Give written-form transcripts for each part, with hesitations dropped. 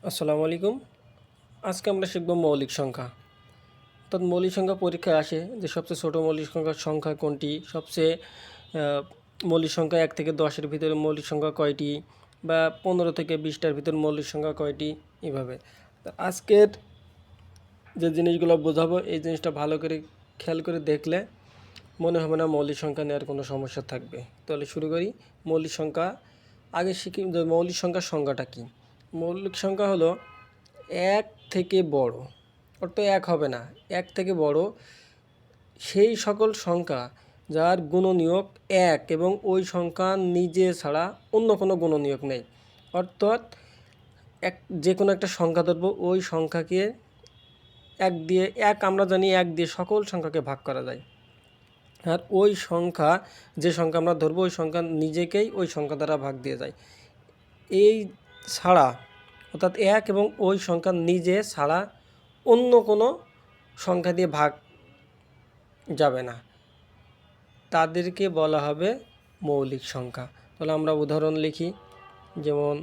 আসসালামু আলাইকুম। আজকে আমরা শিখব মৌলিক সংখ্যা। অর্থাৎ মৌলিক সংখ্যা পরীক্ষায় আসে যে সবচেয়ে ছোট মৌলিক সংখ্যা কোনটি, সবচেয়ে মৌলিক সংখ্যা 1 থেকে 10-এর ভিতরে মৌলিক সংখ্যা কয়টি, বা 15 থেকে 20টার ভিতর মৌলিক সংখ্যা কয়টি, এভাবে। তো আজকের যে জিনিসগুলো বোঝাবো এই জিনিসটা ভালো করে খেয়াল করে দেখলে মনে হবে না মৌলিক সংখ্যা নেওয়ার কোনো সমস্যা থাকবে। তাহলে শুরু করি। মৌলিক সংখ্যা আগে শিখি যে মৌলিক সংখ্যার সংজ্ঞাটা কী। মৌলিক সংখ্যা হলো এক থেকে বড়, অর্থাৎ এক হবে না, এক থেকে বড় সেই সকল সংখ্যা যার গুণনীয়ক এক এবং ওই সংখ্যা নিজে ছাড়া অন্য কোনো গুণনীয়ক নেই। অর্থাৎ যে কোনো একটা সংখ্যা ধরবো, ওই সংখ্যাকে আমরা জানি এক দিয়ে সকল সংখ্যাকে ভাগ করা যায়। আর ওই সংখ্যা যে সংখ্যা আমরা ধরবো ওই সংখ্যা নিজেকেই ওই সংখ্যা দ্বারা ভাগ দিয়ে যায়। এই ছাড়া অর্থাৎ এক এবং ওই সংখ্যা নিজে ছাড়া অন্য কোনো সংখ্যা দিয়ে ভাগ যাবে না, তাদেরকে বলা হবে মৌলিক সংখ্যা। তাহলে আমরা উদাহরণ লিখি। যেমন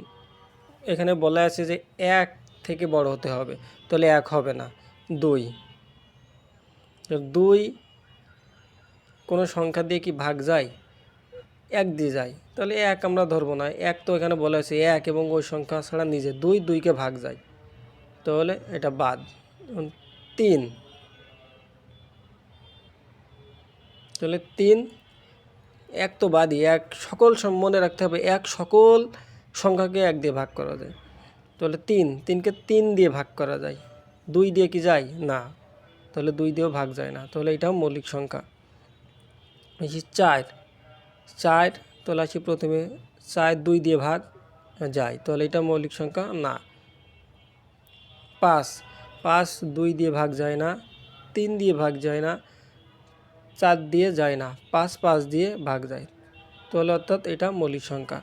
এখানে বলা আছে যে 1 থেকে বড় হতে হবে, তাহলে 1 হবে না, 2। 2 কোনো সংখ্যা দিয়ে কি ভাগ যায়? 1 দিয়ে যায়, তাহলে 1 আমরা ধরবো না। 1 তো এখানে বলা আছে 1 এবং ওই সংখ্যা ছাড়া নিজে 2কে ভাগ যায়, তাহলে এটা বাদ। 3, তাহলে 3, 1 তো বাদই। মনে রাখতে হবে 1 সকল সংখ্যাকে 1 দিয়ে ভাগ করা যায়, তাহলে 3কে 3 দিয়ে ভাগ করা যায়। 2 দিয়ে কি যায়? না, তাহলে 2 দিয়েও ভাগ যায় না, তাহলে এটাও মৌলিক সংখ্যা। 4, তাহলে আসি প্রথমে 4 2 দিয়ে ভাগ যায়, তাহলে এটা মৌলিক সংখ্যা না। 5 2 দিয়ে ভাগ যায় না, 3 দিয়ে ভাগ যায় না, 4 দিয়ে যায় না, 5 দিয়ে ভাগ যায়, তাহলে অর্থাৎ এটা মৌলিক সংখ্যা।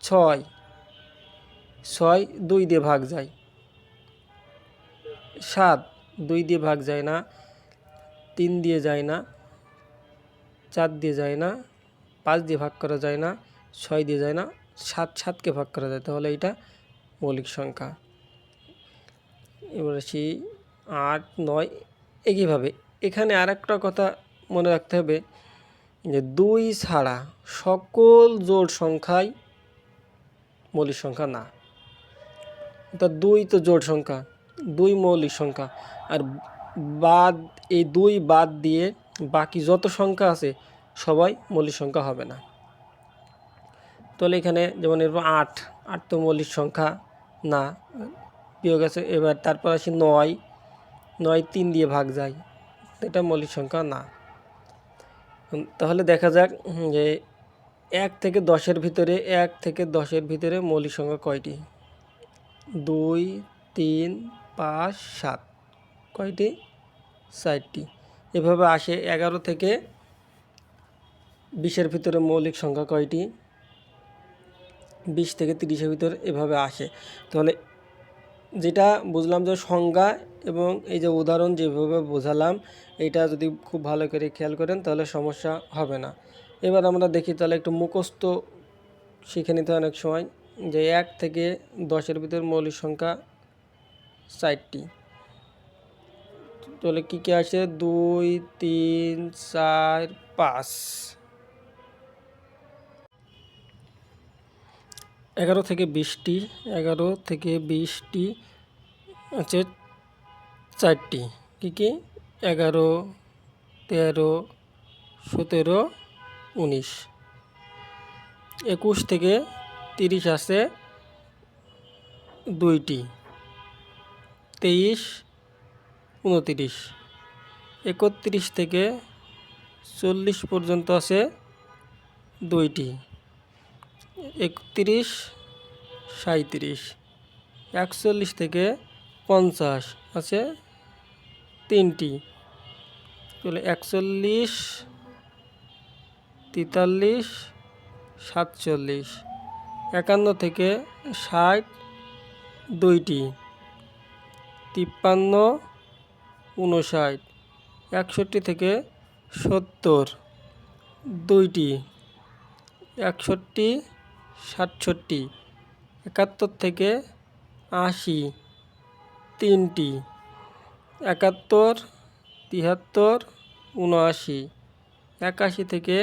6 2 দিয়ে ভাগ যায়। 7 2 দিয়ে ভাগ যায় না, 3 দিয়ে যায় না, 4 দিয়ে যায় না, 5 দিয়ে ভাগ করা যায় না, 6 দিয়ে যায় না, 7কে ভাগ করা যায়, তাহলে এটা মৌলিক সংখ্যা। এবার আসি 8 9 একইভাবে। এখানে আর একটা কথা মনে রাখতে হবে যে 2 ছাড়া সকল জোড় সংখ্যাই মৌলিক সংখ্যা না। অর্থাৎ 2 তো জোড় সংখ্যা, 2 মৌলিক সংখ্যা, আর এই 2 বাদ দিয়ে বাকি যত সংখ্যা আছে সবাই মৌলিক সংখ্যা হবে না। তাহলে এখানে যেমন এরপর 8 তো মৌলিক সংখ্যা না, বিয়োগ আছে। এবার তারপর আসি 9 3 দিয়ে ভাগ যায়, এটা মৌলিক সংখ্যা না। তাহলে দেখা যাক যে 1 থেকে 10-এর ভিতরে মৌলিক সংখ্যা কয়টি? 2 3 5 7, কয়টি? 4টি। এভাবে আসে 11 থেকে 20-এর ভিতরে মৌলিক সংখ্যা কয়টি? 20 থেকে 30-এর ভিতরে এভাবে আসে। তাহলে যেটা বুঝলাম যে সংজ্ঞা এবং এই যে উদাহরণ যেভাবে বোঝালাম, এটা যদি খুব ভালো করে খেয়াল করেন তাহলে সমস্যা হবে না। এবার আমরা দেখি, তাহলে একটু মুখস্থ শিখে নিতে অনেক সময়, যে 1 থেকে 10-এর ভিতর মৌলিক সংখ্যা 4টি। তাহলে কী কী আসে? 2 3 4 5। 11 থেকে 20টি আছে 4টি। কী কী? 11 13 17 19। 21 থেকে 30 আছে 2টি, 23 29। 31 থেকে 40 পর্যন্ত আছে 2টি, 31 37। 41 থেকে 50 আছে 3টি, তাহলে 41 43 47। 51 থেকে 60 2টি, 53 59। 61 থেকে 70 2টি, 61 67। 71 থেকে 80 3টি, 71 73 79, 81 থেকে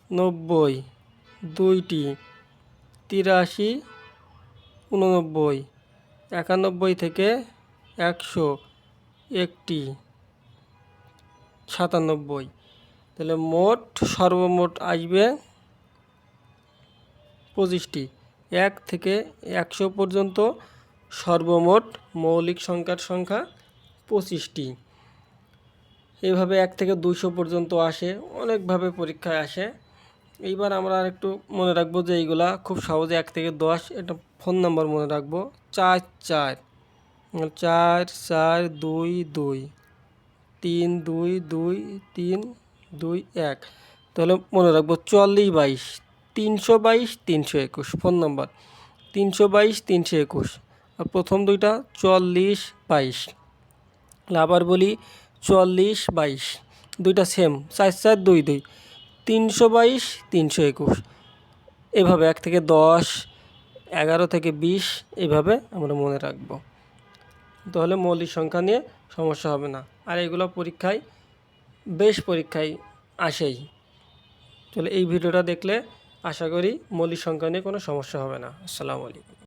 90 2টি, 83 89, 91 থেকে 100 1টি, 97। তাহলে সর্বমোট আসবে 25টি। 1 থেকে 100 পর্যন্ত সর্বমোট মৌলিক সংখ্যার সংখ্যা 25টি। এইভাবে 1 থেকে 200 পর্যন্ত আসে, অনেকভাবে পরীক্ষায় আসে। এইবার আমরা আরেকটু মনে রাখবো যে এইগুলা খুব সহজে 1 থেকে 10 এটা ফোন নাম্বার মনে রাখবো। 4 4 4 4 2 2 3 2 2 3 2 1। তাহলে মনে রাখবো 44 22 322 321 ফোন নাম্বার 322 321। আর প্রথম দুইটা 44 22। আবার বলি 44 22, দুইটা সেম 4 4 2 2 322 321। এভাবে 1 থেকে 10 11 থেকে 20 এভাবে আমরা মনে রাখবো। তাহলে মৌলিক সংখ্যা নিয়ে সমস্যা হবে না। আর এগুলো পরীক্ষায় আসেই। তাহলে এই ভিডিওটা দেখলে আশা করি মৌলিক সংখ্যা নিয়ে কোনো সমস্যা হবে না। আসসালামু আলাইকুম।